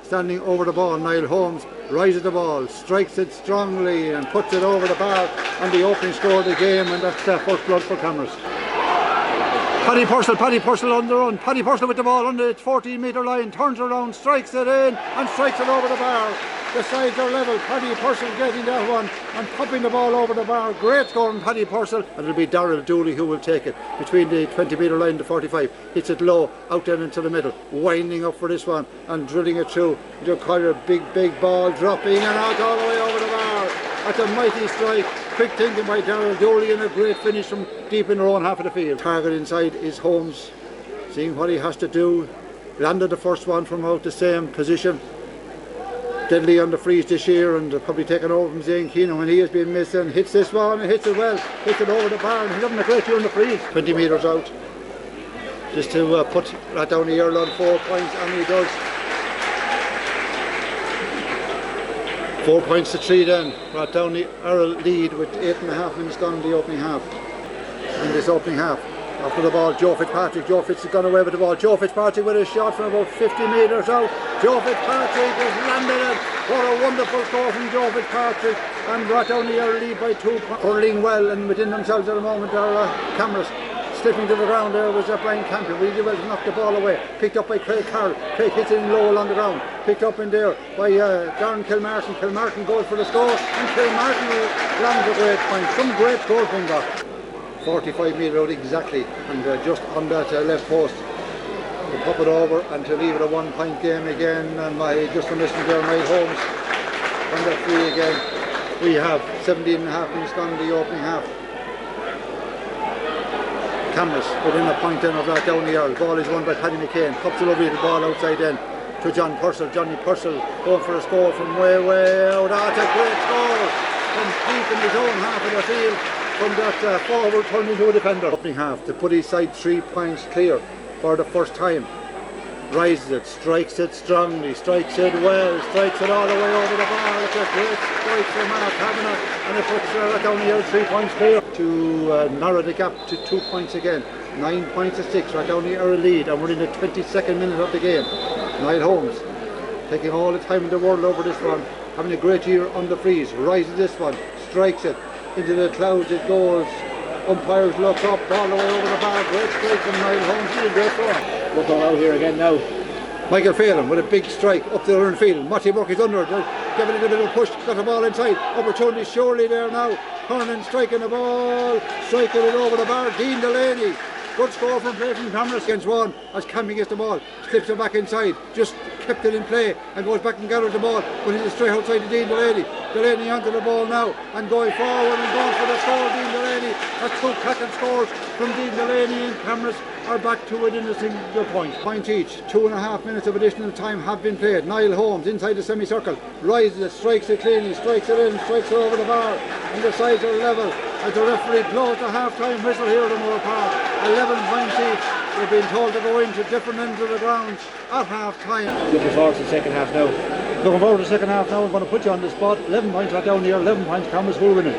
standing over the ball. Niall Holmes rises the ball, strikes it strongly and puts it over the bar on the opening score of the game, and that's first blood for Camross. Paddy Purcell on the run. Paddy Purcell with the ball on the 14-metre line, turns around, strikes it in and strikes it over the bar. The sides are level. Paddy Purcell getting that one and popping the ball over the bar. Great score from Paddy Purcell. And it'll be Darrell Dooley who will take it between the 20-metre line and the 45. Hits it low, out then into the middle. Winding up for this one and drilling it through. Into a big ball dropping and out all the way over the bar. That's a mighty strike. Quick thinking by Darrell Dooley and a great finish from deep in their own half of the field. Target inside is Holmes. Seeing what he has to do. Landed the first one from out the same position. Deadly on the freeze this year and probably taken over from Zane Keenan when he has been missing. Hits this one and hits it well. Hits it over the bar and he's having a great year on the freeze. 20 metres out. Just to put Rathdowney Errill on 4 points, and he does. 4 points to 3 then. Rathdowney Errill lead with 8.5 minutes gone in the opening half. In this opening half. After the ball, Joe Fitzpatrick. Joe Fitz has gone away with the ball. Joe Fitzpatrick with a shot from about 50 metres out. Joe Fitzpatrick has landed it. What a wonderful score from Joe Fitzpatrick. And Rathdowney Errill lead by 2 points. Hurling well and within themselves at the moment are Camross. Slipping to the ground there was Brian Campion. Really well to knock the ball away. Picked up by Craig Carroll. Craig hits it in low along the ground. Picked up in there by Darren Kilmartin. Kilmartin goes for the score. And Kilmartin lands a great point. Some great scores being got. 45 metre out exactly, and just on that left post to pop it over and to leave it a 1 point game again. And just from listening there, Niall Holmes on that free again. We have 17.5 minutes gone in the opening half. Camross within a point then of Rathdowney Errill. Ball is won by Paddy McCain. Cups it over the ball outside then to John Purcell. Johnny Purcell going for a score from way out. That's a great score from deep in his own half of the field. From that forward turned into a defender. Opening half to put his side 3 points clear for the first time. Rises it, strikes it strongly, strikes it well, strikes it all the way over the bar. It's a great strike from Mark Kavanagh, and it puts Rathdowney Errill 3 points clear to narrow the gap to 2 points again. 9 points to 6. Rathdowney Errill lead, and we're in the 22nd minute of the game. Niall Holmes taking all the time in the world over this one, having a great year on the freeze. Rises this one, strikes it. Into the clouds it goes. Umpires look up all the way over the bar. Great strike from Niall Holmes. He's a great form. We're going out here again now. Michael Phelan with a big strike up the other field. Matty Burke is under it. Giving it a little push. Got the ball inside. Opportunity surely there now. Hernan striking the ball. Striking it over the bar. Dean Delaney. Good score from play from Camross against one as Cammy gets the ball. Slips it back inside. Just kept it in play and goes back and gathers the ball. But he's straight outside to Dean Delaney. Delaney onto the ball now and going forward and going for the score. Dean Delaney. That's 2 cracking scores from Dean Delaney, and Camross are back to within a single point. Point each. 2.5 minutes of additional time have been played. Niall Holmes inside the semicircle. Rises it, strikes it cleanly, strikes it in, strikes it over the bar. And the sides are level as the referee blows the half-time whistle here at Moore Park. 11 points each. They've been told to go into different ends of the grounds at half-time. Looking forward to the second half now. Looking forward to the second half now. I'm going to put you on the spot. 11 points Rathdowney Errill, 11 points Camross. Who will win it?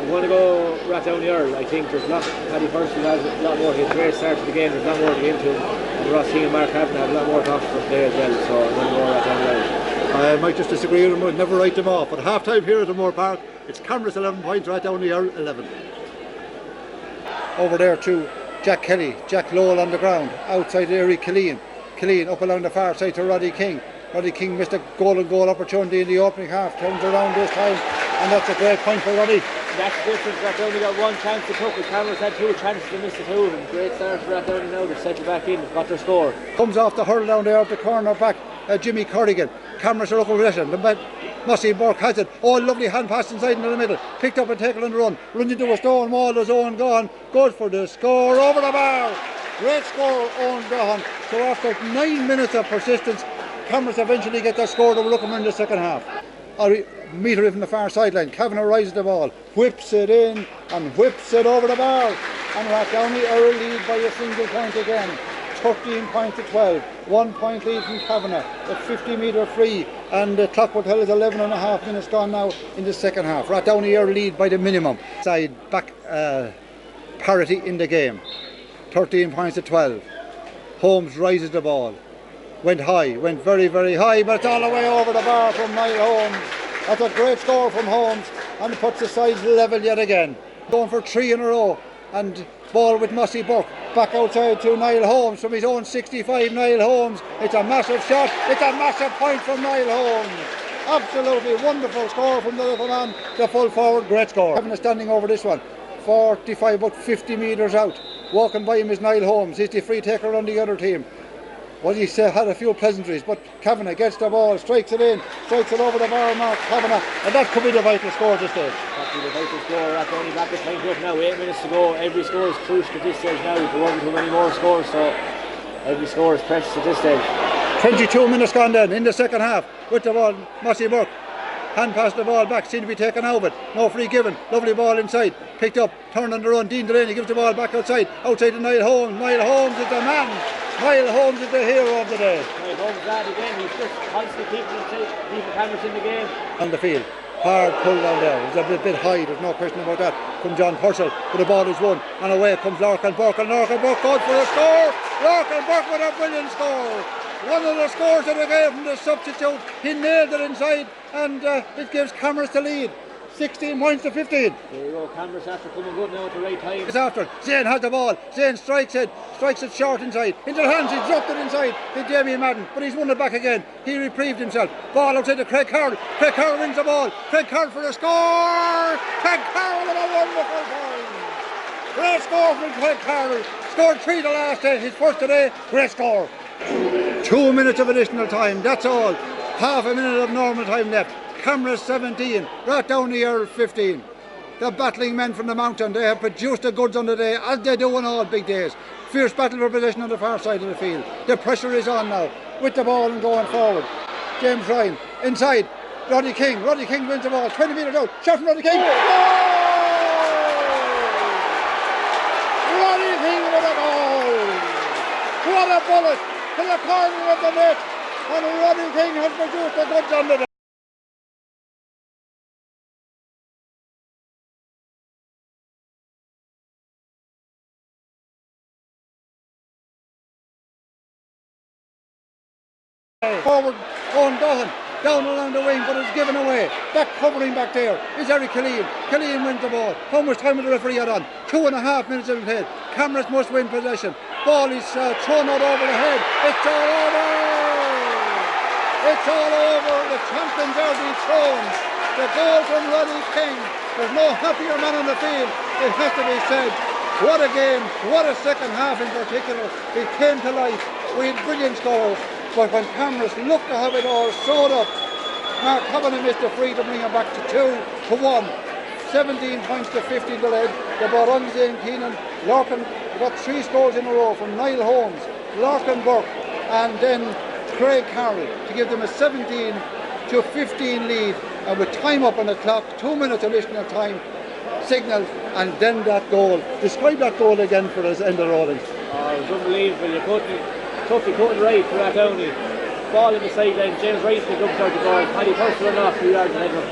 I'm going to go Rathdowney Errill. I think there's Paddy Purcell has a lot more. He had a great start to the game. There's a lot more to get into him. And Ross and Mark Kavanagh have a lot more to offer for today as well. So I'm going to go Rathdowney Errill. I might just disagree with him. I'd never write them off. But half-time here at Moore Park, it's Camross 11 points, Rathdowney Errill 11. Over there to Jack Kelly, Jack Lowell on the ground, outside Eric Killeen. Killeen up along the far side to Roddy King. Roddy King missed a goal opportunity in the opening half, turns around this time, and that's a great point for Roddy. That's the difference. Rathdowney got 1 chance to cook. Camross had 2 chances to miss the 2 of them. Great start for Rathdowney now. They've settled back in, they've got their score. Comes off the hurl down there at the corner back, Jimmy Corrigan. Camross are looking for possession. Mossy Burke has it. Oh, lovely hand pass inside into the middle. Picked up and taken on the run. Runs into a stone wall. There's Owen Gahan. Goes for the score over the bar. Great score, Owen Gahan. So after 9 minutes of persistence, Camross eventually get that score that we're looking for in the second half. A metre from the far sideline. Kavanagh rises the ball. Whips it in and whips it over the bar. And Rathdowney Errill lead by a single point again. 13 points to 12. 1 point lead from Kavanagh. A 50-metre free. And the clock will tell us 11.5 minutes gone now in the second half. Rathdowney Errill lead by the minimum. Side back parity in the game. 13 points to 12. Holmes rises the ball. went high, went very, very high, but it's all the way over the bar from Niall Holmes. That's a great score from Holmes, and puts the sides level yet again. Going for 3 in a row, and ball with Mossy Burke. Back outside to Niall Holmes from his own 65, Niall Holmes. It's a massive shot, it's a massive point from Niall Holmes. Absolutely wonderful score from the little man, the full forward, great score. Having a standing over this one, 45, about 50 metres out. Walking by him is Niall Holmes, he's the free taker on the other team. Well, he had a few pleasantries, but Kavanagh gets the ball, strikes it in, strikes it over the bar, Mark Kavanagh, and that could be the vital score at this stage. That could be the vital score. Rathdowney back at 20 up now, 8 minutes to go. Every score is crucial at this stage now. There won't be too many more scores, so every score is precious at this stage. 22 minutes gone then in the second half. With the ball, Mossy Burke. Hand pass the ball back, seemed to be taken out of it. No free given. Lovely ball inside. Picked up, turned on the run. Dean Delaney gives the ball back outside. Outside to Niall Holmes. Niall Holmes is the man. Niall Holmes is the hero of the day. Niall Holmes is that again. He's just constantly keeping Camross in the game. On the field. Hard pull down there. It's a bit high, there's no question about that. From John Purcell, but the ball is won. And away comes Larkin Burke, and Larkin Burke goes for a score. Larkin Burke with a brilliant score. One of the scores of the game from the substitute. He nailed it inside, and it gives Camross the lead. 16 points to 15. There you go, Camross after coming good now at the right time. It's after. Zane has the ball. Zane strikes it short inside. Into the hands, he dropped it inside to Jamie Madden, but he's won it back again. He reprieved himself. Ball outside to Craig Carroll. Craig Carroll wins the ball. Craig Carroll for a score. Craig Carroll with a wonderful point. Great score from Craig Carroll. Scored 3 the last day. His first today. Great score. 2 minutes of additional time. That's all. Half a minute of normal time left. Camross 17, Rathdowney Errill 15. The battling men from the mountain, they have produced the goods on the day, as they do on all big days. Fierce battle for possession on the far side of the field. The pressure is on now, with the ball and going forward. James Ryan, inside, Roddy King wins the ball, 20 metres out, shot from Roddy King. Roddy King with a goal! What a bullet to the corner of the net, and Roddy King has produced the goods on the day. Forward, Owen Dohan, down along the wing, but it's given away. Back covering back there is Eric Killeen. Killeen wins the ball. How much time will the referee add on? 2.5 minutes in the head. Camross must win possession. Ball is thrown out over the head. It's all over! It's all over. The champions are dethroned. The goal from Roddy King. There's no happier man on the field. It has to be said. What a game. What a second half in particular. It came to life. We had brilliant scores. But when Camross looked to have it all sewed up, Mark Kavanagh missed the free to bring him back to 2-1. 17 points to 15 to lead. They brought on Zane Keenan. Larkin got 3 scores in a row from Niall Holmes, Larkin Burke, and then Craig Carroll to give them a 17 to 15 lead. And with time up on the clock, 2 minutes additional time signalled, and then that goal. Describe that goal again for us, Enda Rawlings. Oh, it was unbelievable. You couldn't right for Rathdowney. Ball in the sideline. James Rice picked up the ball. Paddy Purcell ran off 2 yards ahead of him.